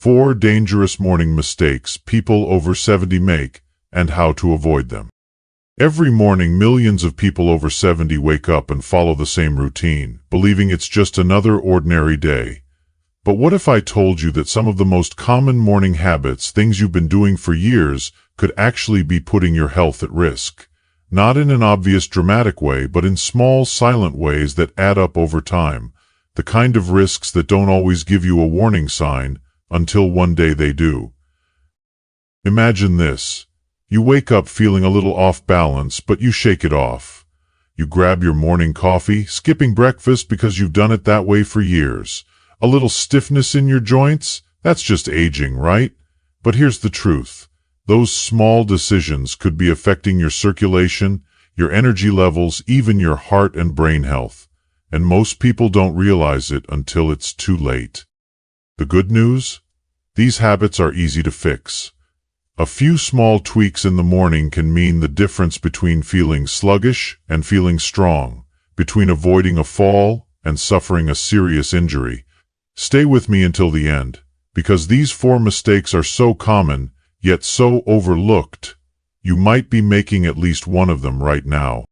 4 dangerous morning mistakes people over 70 make, and how to avoid them. Every morning, millions of people over 70 wake up and follow the same routine, believing it's just another ordinary day. But what if I told you that some of the most common morning habits, things you've been doing for years, could actually be putting your health at risk? Not in an obvious dramatic way, but in small, silent ways that add up over time. The kind of risks that don't always give you a warning sign, until one day they do. Imagine this. You wake up feeling a little off balance, but you shake it off. You grab your morning coffee, skipping breakfast because you've done it that way for years. A little stiffness in your joints? That's just aging, right? But here's the truth. Those small decisions could be affecting your circulation, your energy levels, even your heart and brain health. And most people don't realize it until it's too late. The good news? These habits are easy to fix. A few small tweaks in the morning can mean the difference between feeling sluggish and feeling strong, between avoiding a fall and suffering a serious injury. Stay with me until the end, because these 4 mistakes are so common, yet so overlooked. You might be making at least one of them right now.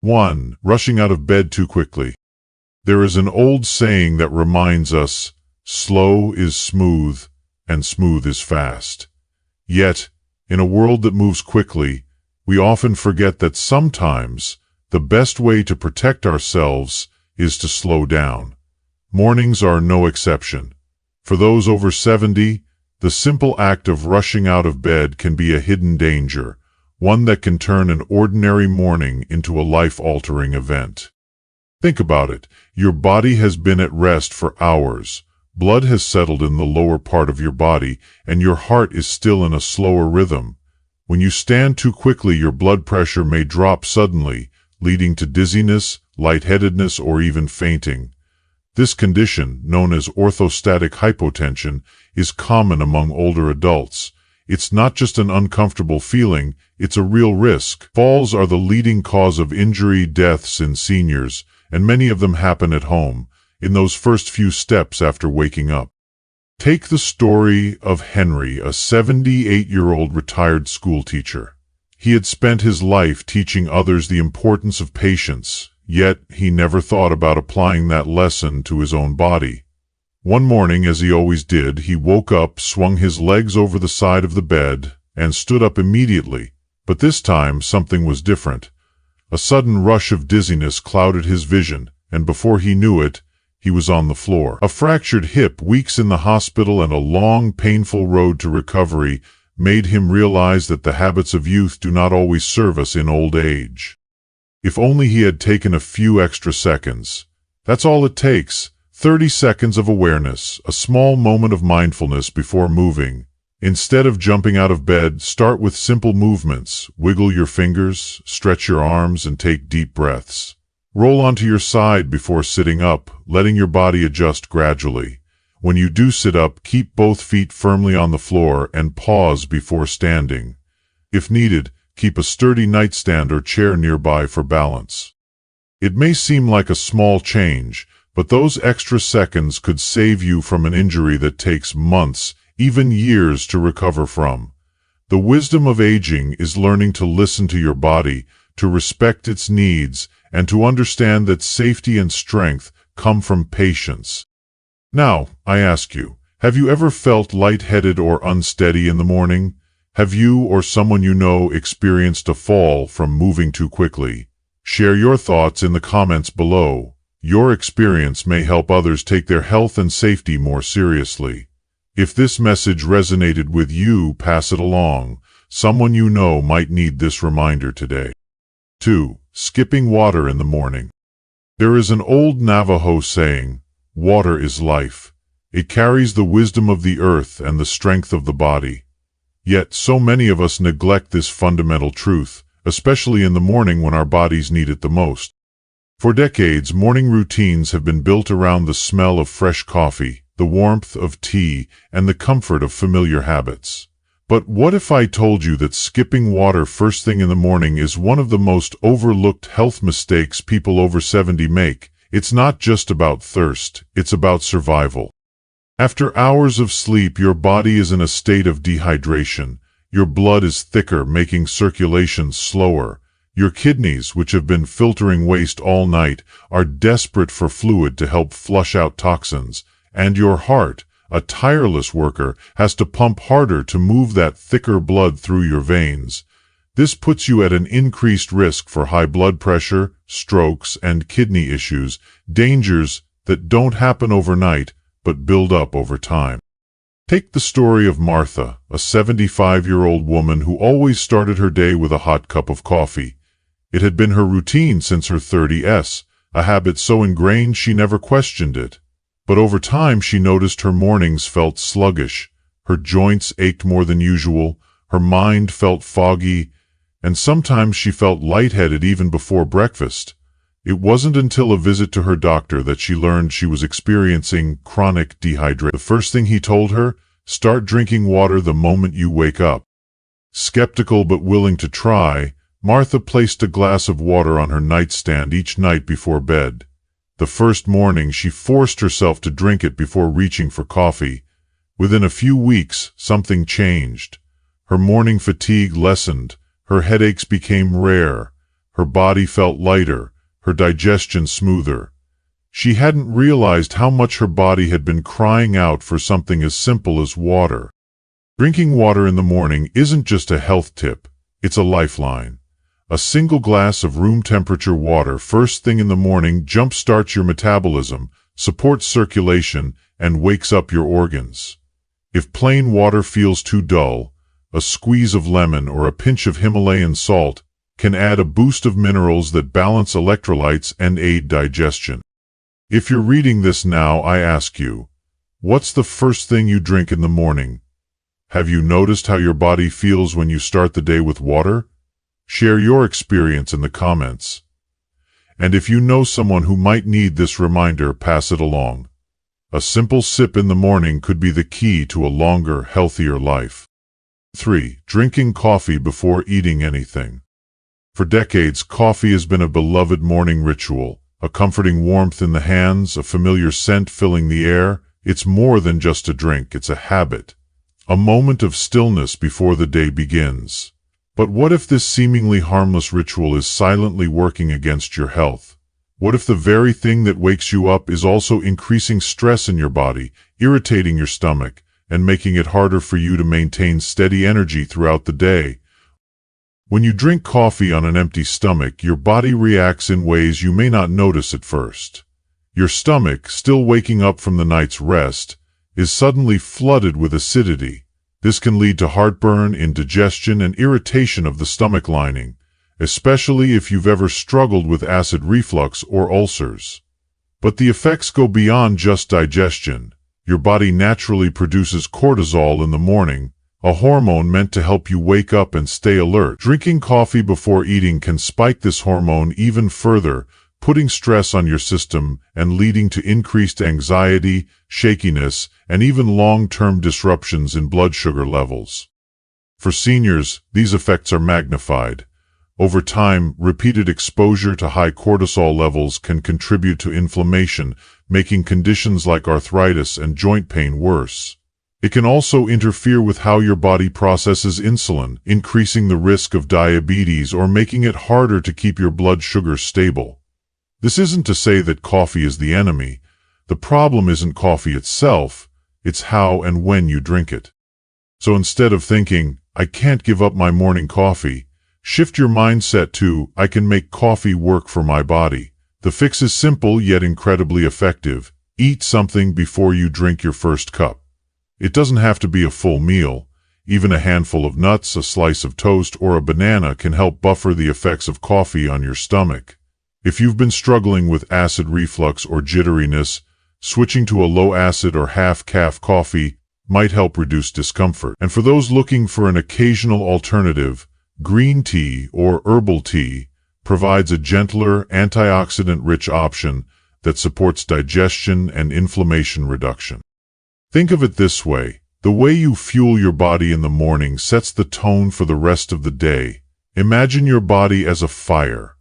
1. Rushing out of bed too quickly. There is an old saying that reminds us, slow is smooth, and smooth is fast. Yet, in a world that moves quickly, we often forget that sometimes the best way to protect ourselves is to slow down. Mornings are no exception. For those over 70, the simple act of rushing out of bed can be a hidden danger, one that can turn an ordinary morning into a life-altering event. Think about it. Your body has been at rest for hours. Blood has settled in the lower part of your body, and your heart is still in a slower rhythm. When you stand too quickly, your blood pressure may drop suddenly, leading to dizziness, lightheadedness, or even fainting. This condition, known as orthostatic hypotension, is common among older adults. It's not just an uncomfortable feeling, it's a real risk. Falls are the leading cause of injury, deaths in seniors, and many of them happen at home, in those first few steps after waking up. Take the story of Henry, a 78-year-old retired schoolteacher. He had spent his life teaching others the importance of patience, yet he never thought about applying that lesson to his own body. One morning, as he always did, he woke up, swung his legs over the side of the bed, and stood up immediately. But this time, something was different. A sudden rush of dizziness clouded his vision, and before he knew it, he was on the floor. A fractured hip, weeks in the hospital, and a long, painful road to recovery made him realize that the habits of youth do not always serve us in old age. If only he had taken a few extra seconds. That's all it takes. 30 seconds of awareness, a small moment of mindfulness before moving. Instead of jumping out of bed, start with simple movements. Wiggle your fingers, stretch your arms, and take deep breaths. Roll onto your side before sitting up, letting your body adjust gradually. When you do sit up, keep both feet firmly on the floor and pause before standing. If needed, keep a sturdy nightstand or chair nearby for balance. It may seem like a small change, but those extra seconds could save you from an injury that takes months, even years to recover from. The wisdom of aging is learning to listen to your body, to respect its needs, and to understand that safety and strength come from patience. Now, I ask you, have you ever felt lightheaded or unsteady in the morning? Have you or someone you know experienced a fall from moving too quickly? Share your thoughts in the comments below. Your experience may help others take their health and safety more seriously. If this message resonated with you, pass it along. Someone you know might need this reminder today. 2. Skipping water in the morning. There is an old Navajo saying, "Water is life." It carries the wisdom of the earth and the strength of the body. Yet so many of us neglect this fundamental truth, especially in the morning when our bodies need it the most. For decades, morning routines have been built around the smell of fresh coffee, the warmth of tea, and the comfort of familiar habits. But what if I told you that skipping water first thing in the morning is one of the most overlooked health mistakes people over 70 make? It's not just about thirst, it's about survival. After hours of sleep, your body is in a state of dehydration. Your blood is thicker, making circulation slower. Your kidneys, which have been filtering waste all night, are desperate for fluid to help flush out toxins. And your heart, a tireless worker, has to pump harder to move that thicker blood through your veins. This puts you at an increased risk for high blood pressure, strokes, and kidney issues, dangers that don't happen overnight but build up over time. Take the story of Martha, a 75-year-old woman who always started her day with a hot cup of coffee. It had been her routine since her 30s, a habit so ingrained she never questioned it. But over time she noticed her mornings felt sluggish, her joints ached more than usual, her mind felt foggy, and sometimes she felt lightheaded even before breakfast. It wasn't until a visit to her doctor that she learned she was experiencing chronic dehydration. The first thing he told her, start drinking water the moment you wake up. Skeptical but willing to try, Martha placed a glass of water on her nightstand each night before bed. The first morning she forced herself to drink it before reaching for coffee. Within a few weeks, something changed. Her morning fatigue lessened, her headaches became rare, her body felt lighter, her digestion smoother. She hadn't realized how much her body had been crying out for something as simple as water. Drinking water in the morning isn't just a health tip, it's a lifeline. A single glass of room-temperature water first thing in the morning jump-starts your metabolism, supports circulation, and wakes up your organs. If plain water feels too dull, a squeeze of lemon or a pinch of Himalayan salt can add a boost of minerals that balance electrolytes and aid digestion. If you're reading this now, I ask you, what's the first thing you drink in the morning? Have you noticed how your body feels when you start the day with water? Share your experience in the comments. And if you know someone who might need this reminder, pass it along. A simple sip in the morning could be the key to a longer, healthier life. 3. Drinking coffee before eating anything. For decades, coffee has been a beloved morning ritual, a comforting warmth in the hands, a familiar scent filling the air. It's more than just a drink, it's a habit, a moment of stillness before the day begins. But what if this seemingly harmless ritual is silently working against your health? What if the very thing that wakes you up is also increasing stress in your body, irritating your stomach, and making it harder for you to maintain steady energy throughout the day? When you drink coffee on an empty stomach, your body reacts in ways you may not notice at first. Your stomach, still waking up from the night's rest, is suddenly flooded with acidity. This can lead to heartburn, indigestion, and irritation of the stomach lining, especially if you've ever struggled with acid reflux or ulcers. But the effects go beyond just digestion. Your body naturally produces cortisol in the morning, a hormone meant to help you wake up and stay alert. Drinking coffee before eating can spike this hormone even further, putting stress on your system and leading to increased anxiety, shakiness, and even long-term disruptions in blood sugar levels. For seniors, these effects are magnified. Over time, repeated exposure to high cortisol levels can contribute to inflammation, making conditions like arthritis and joint pain worse. It can also interfere with how your body processes insulin, increasing the risk of diabetes or making it harder to keep your blood sugar stable. This isn't to say that coffee is the enemy. The problem isn't coffee itself, it's how and when you drink it. So instead of thinking, I can't give up my morning coffee, shift your mindset to, I can make coffee work for my body. The fix is simple yet incredibly effective. Eat something before you drink your first cup. It doesn't have to be a full meal. Even a handful of nuts, a slice of toast, or a banana can help buffer the effects of coffee on your stomach. If you've been struggling with acid reflux or jitteriness, switching to a low-acid or half-calf coffee might help reduce discomfort. And for those looking for an occasional alternative, green tea or herbal tea provides a gentler, antioxidant-rich option that supports digestion and inflammation reduction. Think of it this way. The way you fuel your body in the morning sets the tone for the rest of the day. Imagine your body as a fire.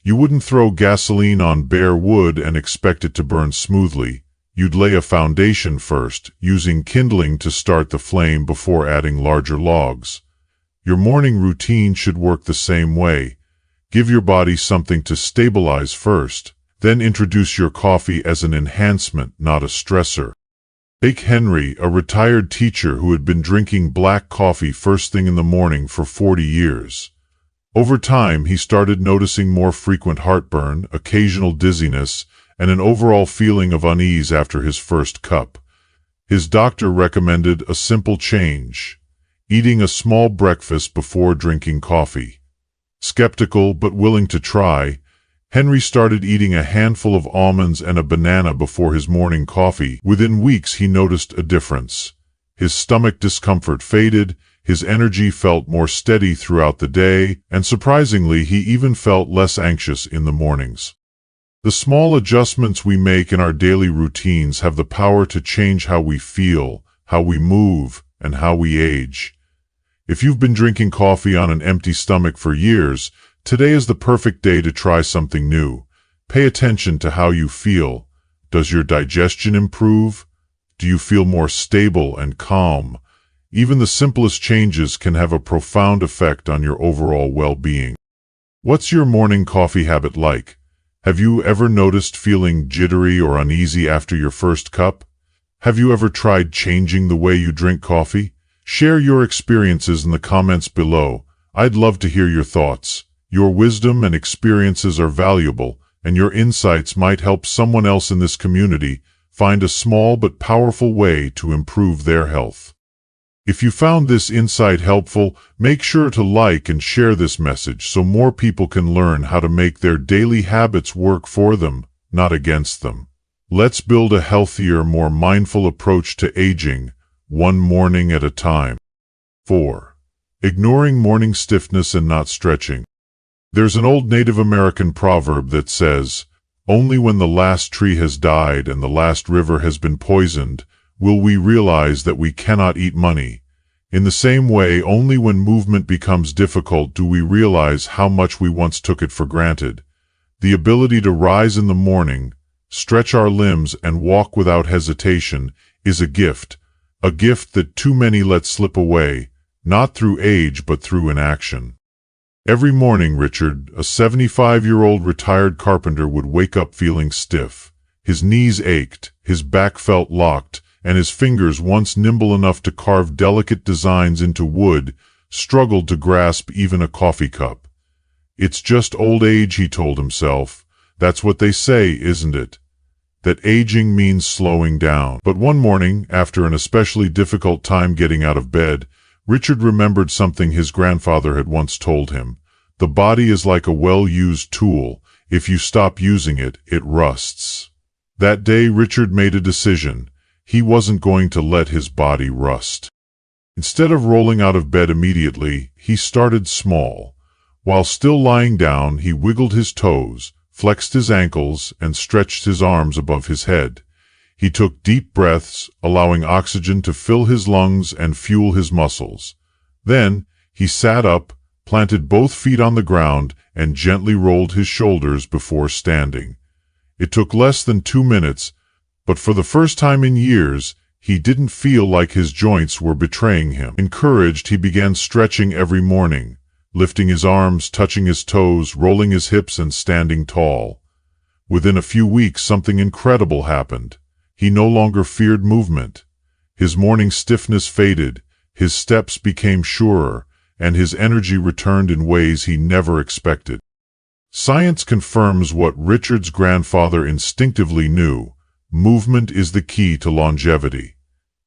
You wouldn't throw gasoline on bare wood and expect it to burn smoothly. You'd lay a foundation first, using kindling to start the flame before adding larger logs. Your morning routine should work the same way. Give your body something to stabilize first, then introduce your coffee as an enhancement, not a stressor. Take Henry, a retired teacher who had been drinking black coffee first thing in the morning for 40 years. Over time, he started noticing more frequent heartburn, occasional dizziness, and an overall feeling of unease after his first cup. His doctor recommended a simple change: eating a small breakfast before drinking coffee. Skeptical but willing to try, Henry started eating a handful of almonds and a banana before his morning coffee. Within weeks, he noticed a difference. His stomach discomfort faded, his energy felt more steady throughout the day, and surprisingly, he even felt less anxious in the mornings. The small adjustments we make in our daily routines have the power to change how we feel, how we move, and how we age. If you've been drinking coffee on an empty stomach for years, today is the perfect day to try something new. Pay attention to how you feel. Does your digestion improve? Do you feel more stable and calm? Even the simplest changes can have a profound effect on your overall well-being. What's your morning coffee habit like? Have you ever noticed feeling jittery or uneasy after your first cup? Have you ever tried changing the way you drink coffee? Share your experiences in the comments below. I'd love to hear your thoughts. Your wisdom and experiences are valuable, and your insights might help someone else in this community find a small but powerful way to improve their health. If you found this insight helpful, make sure to like and share this message so more people can learn how to make their daily habits work for them, not against them. Let's build a healthier, more mindful approach to aging, one morning at a time. 4. Ignoring morning stiffness and not stretching. There's an old Native American proverb that says, "Only when the last tree has died and the last river has been poisoned will we realize that we cannot eat money." In the same way, only when movement becomes difficult do we realize how much we once took it for granted. The ability to rise in the morning, stretch our limbs, and walk without hesitation is a gift that too many let slip away, not through age but through inaction. Every morning, Richard, a 75-year-old retired carpenter, would wake up feeling stiff. His knees ached, his back felt locked, and his fingers, once nimble enough to carve delicate designs into wood, struggled to grasp even a coffee cup. "It's just old age," he told himself. "That's what they say, isn't it? That aging means slowing down." But one morning, after an especially difficult time getting out of bed, Richard remembered something his grandfather had once told him. The body is like a well-used tool. If you stop using it, it rusts. That day, Richard made a decision. He wasn't going to let his body rust. Instead of rolling out of bed immediately, he started small. While still lying down, he wiggled his toes, flexed his ankles, and stretched his arms above his head. He took deep breaths, allowing oxygen to fill his lungs and fuel his muscles. Then, he sat up, planted both feet on the ground, and gently rolled his shoulders before standing. It took less than 2 minutes, but for the first time in years, he didn't feel like his joints were betraying him. Encouraged, he began stretching every morning, lifting his arms, touching his toes, rolling his hips, and standing tall. Within a few weeks, something incredible happened. He no longer feared movement. His morning stiffness faded, his steps became surer, and his energy returned in ways he never expected. Science confirms what Richard's grandfather instinctively knew: movement is the key to longevity.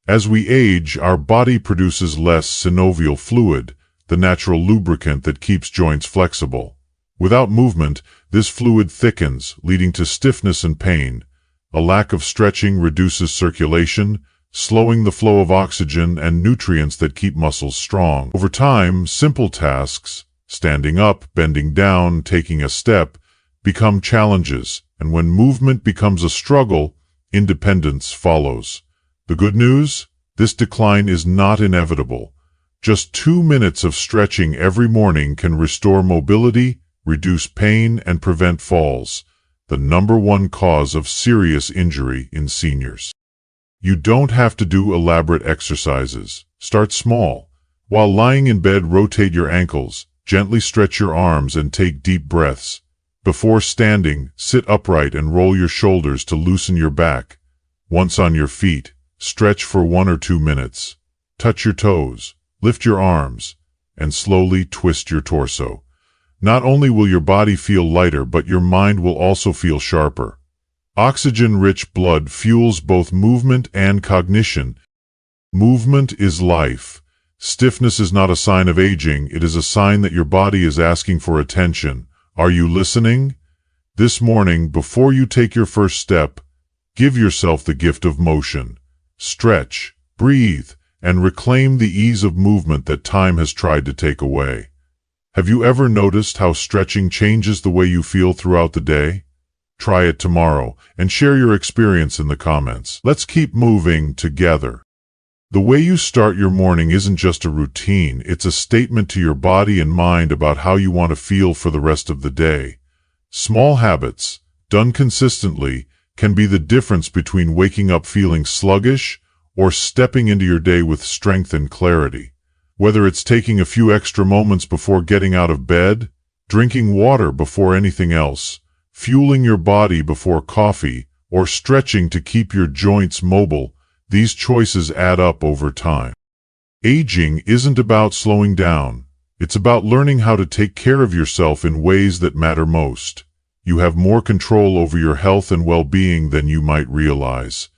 As we age, our body produces less synovial fluid, the natural lubricant that keeps joints flexible. Without movement, this fluid thickens, leading to stiffness and pain. A lack of stretching reduces circulation, slowing the flow of oxygen and nutrients that keep muscles strong. Over time, simple tasks, standing up, bending down, taking a step, become challenges, and when movement becomes a struggle, independence follows. The good news? This decline is not inevitable. Just 2 minutes of stretching every morning can restore mobility, reduce pain, and prevent falls. the #1 cause of serious injury in seniors. You don't have to do elaborate exercises. Start small. While lying in bed, rotate your ankles, gently stretch your arms, and take deep breaths. Before standing, sit upright and roll your shoulders to loosen your back. Once on your feet, stretch for 1 or 2 minutes. Touch your toes, lift your arms, and slowly twist your torso. Not only will your body feel lighter, but your mind will also feel sharper. Oxygen-rich blood fuels both movement and cognition. Movement is life. Stiffness is not a sign of aging, it is a sign that your body is asking for attention. Are you listening? This morning, before you take your first step, give yourself the gift of motion. Stretch, breathe, and reclaim the ease of movement that time has tried to take away. Have you ever noticed how stretching changes the way you feel throughout the day? Try it tomorrow and share your experience in the comments. Let's keep moving together. The way you start your morning isn't just a routine, it's a statement to your body and mind about how you want to feel for the rest of the day. Small habits, done consistently, can be the difference between waking up feeling sluggish or stepping into your day with strength and clarity. Whether it's taking a few extra moments before getting out of bed, drinking water before anything else, fueling your body before coffee, or stretching to keep your joints mobile, these choices add up over time. Aging isn't about slowing down. It's about learning how to take care of yourself in ways that matter most. You have more control over your health and well-being than you might realize.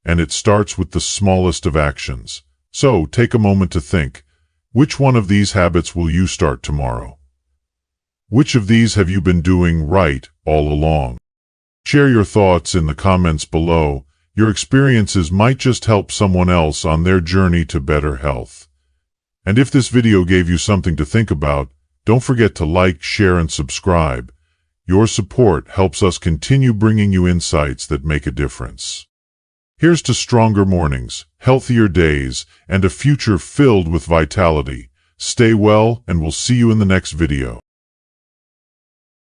And it starts with the smallest of actions. So, take a moment to think. Which one of these habits will you start tomorrow? Which of these have you been doing right all along? Share your thoughts in the comments below. Your experiences might just help someone else on their journey to better health. And if this video gave you something to think about, don't forget to like, share, and subscribe. Your support helps us continue bringing you insights that make a difference. Here's to stronger mornings, healthier days, and a future filled with vitality. Stay well, and we'll see you in the next video.